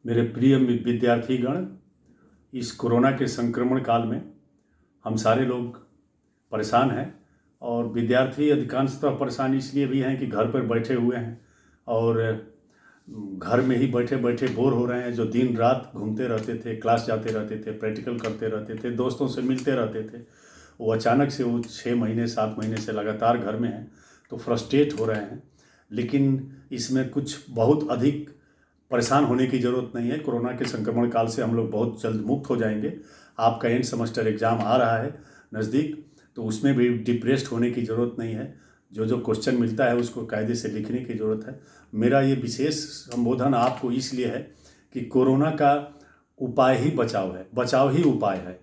मेरे प्रिय विद्यार्थीगण, इस कोरोना के संक्रमण काल में हम सारे लोग परेशान हैं। और विद्यार्थी अधिकांशतः परेशान इसलिए भी हैं कि घर पर बैठे हुए हैं और घर में ही बैठे बैठे बोर हो रहे हैं। जो दिन रात घूमते रहते थे, क्लास जाते रहते थे, प्रैक्टिकल करते रहते थे, दोस्तों से मिलते रहते थे, वो अचानक से वो 6 महीने 7 महीने से लगातार घर में हैं, तो फ्रस्ट्रेट हो रहे हैं। लेकिन इसमें कुछ बहुत अधिक परेशान होने की ज़रूरत नहीं है। कोरोना के संक्रमण काल से हम लोग बहुत जल्द मुक्त हो जाएंगे। आपका एंड सेमेस्टर एग्ज़ाम आ रहा है नज़दीक, तो उसमें भी डिप्रेस्ड होने की ज़रूरत नहीं है। जो जो क्वेश्चन मिलता है उसको कायदे से लिखने की ज़रूरत है। मेरा ये विशेष संबोधन आपको इसलिए है कि कोरोना का उपाय ही बचाव है, बचाव ही उपाय है।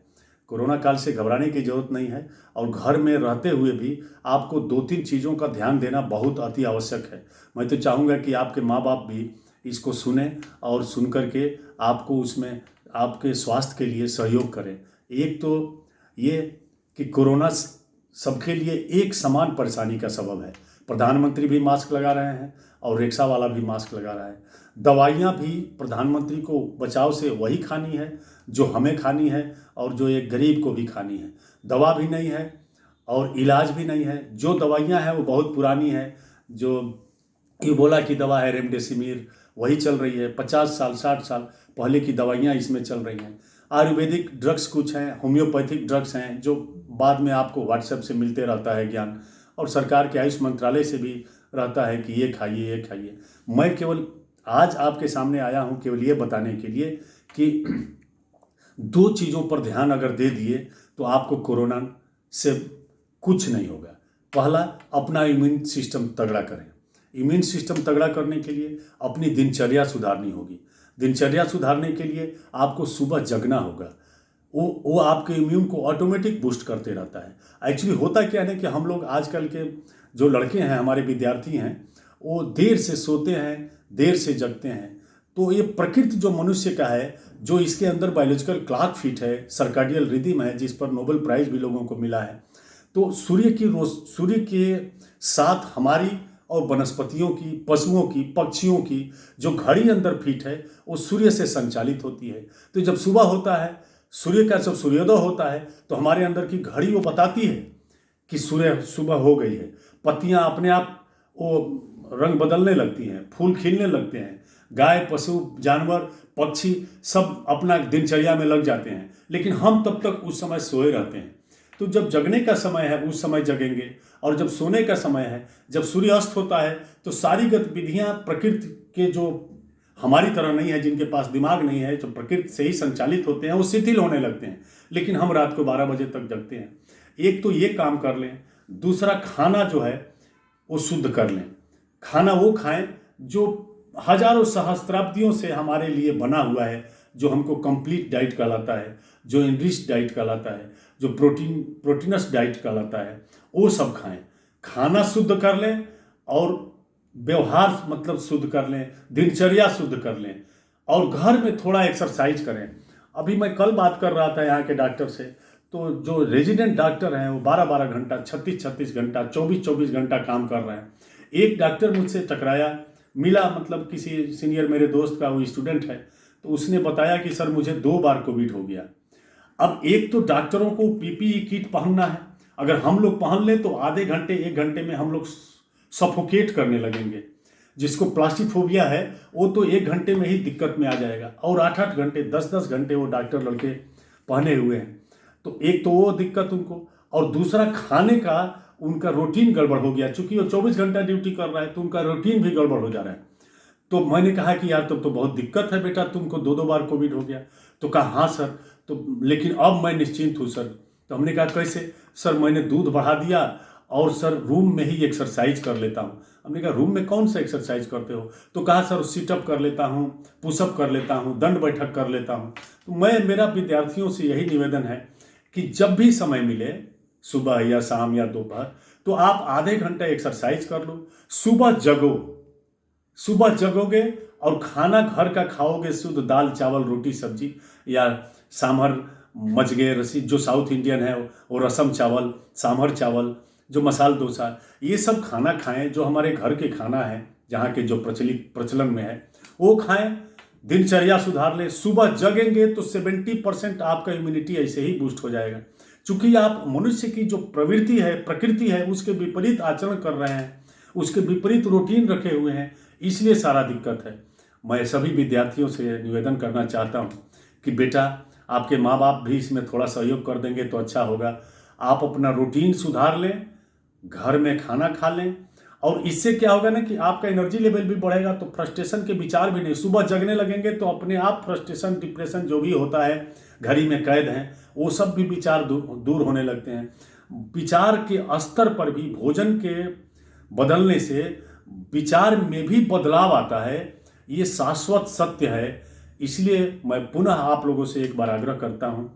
कोरोना काल से घबराने की ज़रूरत नहीं है। और घर में रहते हुए भी आपको 2-3 चीज़ों का ध्यान देना बहुत अति आवश्यक है। मैं तो चाहूँगा कि आपके माँ बाप भी इसको सुने और सुन कर के आपको उसमें आपके स्वास्थ्य के लिए सहयोग करें। एक तो ये कि कोरोना सबके लिए एक समान परेशानी का सबब है। प्रधानमंत्री भी मास्क लगा रहे हैं और रिक्शा वाला भी मास्क लगा रहा है। दवाइयाँ भी प्रधानमंत्री को बचाव से वही खानी है जो हमें खानी है और जो एक गरीब को भी खानी है। दवा भी नहीं है और इलाज भी नहीं है। जो दवाइयाँ हैं वो बहुत पुरानी है। जो इबोला की दवा है रेमडेसिविर, वही चल रही है। 50 साल 60 साल पहले की दवाइयाँ इसमें चल रही हैं। आयुर्वेदिक ड्रग्स कुछ हैं, होम्योपैथिक ड्रग्स हैं जो बाद में आपको व्हाट्सएप से मिलते रहता है ज्ञान, और सरकार के आयुष मंत्रालय से भी रहता है कि ये खाइए ये खाइए। मैं केवल आज आपके सामने आया हूँ केवल ये बताने के लिए कि 2 चीज़ों पर ध्यान अगर दे दिए तो आपको कोरोना से कुछ नहीं होगा। पहला, अपना इम्यून सिस्टम तगड़ा करें। इम्यून सिस्टम तगड़ा करने के लिए अपनी दिनचर्या सुधारनी होगी। दिनचर्या सुधारने के लिए आपको सुबह जगना होगा। वो आपके इम्यून को ऑटोमेटिक बूस्ट करते रहता है। एक्चुअली होता क्या है कि हम लोग आजकल के जो लड़के हैं, हमारे विद्यार्थी हैं, वो देर से सोते हैं, देर से जगते हैं। तो ये प्रकृति जो मनुष्य का है, जो इसके अंदर बायोलॉजिकल क्लॉक फिट है, सर्काडियल रिदम है, जिस पर नोबेल प्राइज़ भी लोगों को मिला है। तो सूर्य के साथ हमारी और वनस्पतियों की, पशुओं की, पक्षियों की जो घड़ी अंदर फिट है वो सूर्य से संचालित होती है। तो जब सुबह होता है, सूर्य का जब सूर्योदय होता है, तो हमारे अंदर की घड़ी वो बताती है कि सूर्य सुबह हो गई है। पत्तियां अपने आप वो रंग बदलने लगती हैं, फूल खिलने लगते हैं, गाय, पशु, जानवर, पक्षी सब अपना दिनचर्या में लग जाते हैं। लेकिन हम तब तक उस समय सोए रहते हैं। तो जब जगने का समय है उस समय जगेंगे, और जब सोने का समय है, जब सूर्य अस्त होता है, तो सारी गतिविधियां प्रकृति के, जो हमारी तरह नहीं है, जिनके पास दिमाग नहीं है, जो प्रकृति से ही संचालित होते हैं, वो शिथिल होने लगते हैं। लेकिन हम रात को 12 बजे तक जगते हैं। एक तो ये काम कर लें। दूसरा, खाना जो है वो शुद्ध कर लें। खाना वो खाएं जो हजारों सहस्त्राब्दियों से हमारे लिए बना हुआ है, जो हमको कंप्लीट डाइट कहलाता है, जो इनरिच डाइट कहलाता है, जो प्रोटीनस डाइट कहलाता है, वो सब खाएं। खाना शुद्ध कर लें और व्यवहार मतलब शुद्ध कर लें, दिनचर्या शुद्ध कर लें, और घर में थोड़ा एक्सरसाइज करें। अभी मैं कल बात कर रहा था यहाँ के डॉक्टर से, तो जो रेजिडेंट डॉक्टर हैं वो 12-12 घंटा, 36-36 घंटा, 24-24 घंटा काम कर रहे हैं। एक डॉक्टर मुझसे टकराया, मिला, मतलब किसी सीनियर मेरे दोस्त का वो स्टूडेंट है, तो उसने बताया कि सर मुझे 2 बार कोविड हो गया। अब एक तो डॉक्टरों को पीपीई किट पहनना है। अगर हम लोग पहन लें तो आधे घंटे 1 घंटे में हम लोग सफोकेट करने लगेंगे। जिसको प्लास्टिफोबिया है वो तो 1 घंटे में ही दिक्कत में आ जाएगा, और 8-8 घंटे 10-10 घंटे वो डॉक्टर लड़के पहने हुए हैं। तो एक तो वो दिक्कत उनको, और दूसरा खाने का उनका रूटीन गड़बड़ हो गया। चूंकि वो 24 घंटा ड्यूटी कर रहा है तो उनका रूटीन भी गड़बड़ हो जा रहा है। तो मैंने कहा कि यार तब तो बहुत दिक्कत है बेटा, तुमको 2-2 बार कोविड हो गया। तो कहा हाँ सर, तो लेकिन अब मैं निश्चिंत हूँ सर। तो हमने कहा कैसे? सर मैंने दूध बढ़ा दिया और सर रूम में ही एक्सरसाइज कर लेता हूँ। हमने कहा रूम में कौन सा एक्सरसाइज करते हो? तो कहा सर सिटअप कर लेता हूँ, पुशअप कर लेता हूँ, दंड बैठक कर लेता हूँ। तो मेरा विद्यार्थियों से यही निवेदन है कि जब भी समय मिले, सुबह या शाम या दोपहर, तो आप आधे घंटे एक्सरसाइज कर लो। सुबह जगो, सुबह जगोगे और खाना घर का खाओगे, शुद्ध दाल चावल रोटी सब्जी, या सांभर मजगे रसी जो साउथ इंडियन है वो रसम चावल, सांभर चावल, जो मसाल डोसा, ये सब खाना खाएं जो हमारे घर के खाना है, जहाँ के जो प्रचलन में है वो खाएं। दिनचर्या सुधार लें। सुबह जगेंगे तो 70% आपका इम्यूनिटी ऐसे ही बूस्ट हो जाएगा। चूंकि आप मनुष्य की जो प्रवृत्ति है, प्रकृति है, उसके विपरीत आचरण कर रहे हैं, उसके विपरीत रूटीन रखे हुए हैं, इसलिए सारा दिक्कत है। मैं सभी विद्यार्थियों से निवेदन करना चाहता हूँ कि बेटा, आपके माँ बाप भी इसमें थोड़ा सहयोग कर देंगे तो अच्छा होगा। आप अपना रूटीन सुधार लें, घर में खाना खा लें, और इससे क्या होगा ना कि आपका एनर्जी लेवल भी बढ़ेगा, तो फ्रस्ट्रेशन के विचार भी नहीं। सुबह जगने लगेंगे तो अपने आप फ्रस्ट्रेशन, डिप्रेशन जो भी होता है, घड़ी में कैद हैं, वो सब भी विचार दूर होने लगते हैं। विचार के स्तर पर भी भोजन के बदलने से विचार में भी बदलाव आता है, ये शाश्वत सत्य है। इसलिए मैं पुनः आप लोगों से एक बार आग्रह करता हूँ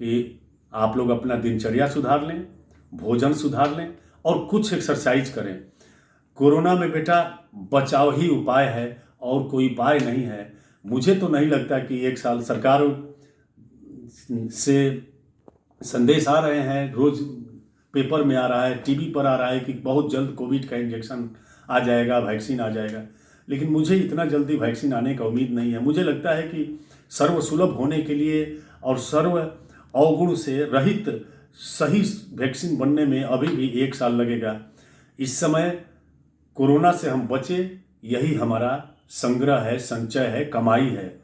कि आप लोग अपना दिनचर्या सुधार लें, भोजन सुधार लें और कुछ एक्सरसाइज करें। कोरोना में बेटा बचाव ही उपाय है और कोई उपाय नहीं है। मुझे तो नहीं लगता कि 1 साल सरकार से संदेश आ रहे हैं, रोज पेपर में आ रहा है, टीवी पर आ रहा है कि बहुत जल्द कोविड का इंजेक्शन आ जाएगा, वैक्सीन आ जाएगा, लेकिन मुझे इतना जल्दी वैक्सीन आने का उम्मीद नहीं है। मुझे लगता है कि सर्वसुलभ होने के लिए और सर्व अवगुण से रहित सही वैक्सीन बनने में अभी भी 1 साल लगेगा। इस समय कोरोना से हम बचे, यही हमारा संग्रह है, संचय है, कमाई है।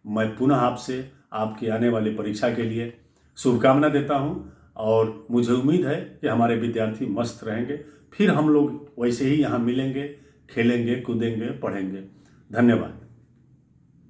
मैं पुनः आपसे आपकी आने वाली परीक्षा के लिए शुभकामना देता हूं और मुझे उम्मीद है कि हमारे विद्यार्थी मस्त रहेंगे। फिर हम लोग वैसे ही यहाँ मिलेंगे, खेलेंगे, कूदेंगे, पढ़ेंगे। धन्यवाद।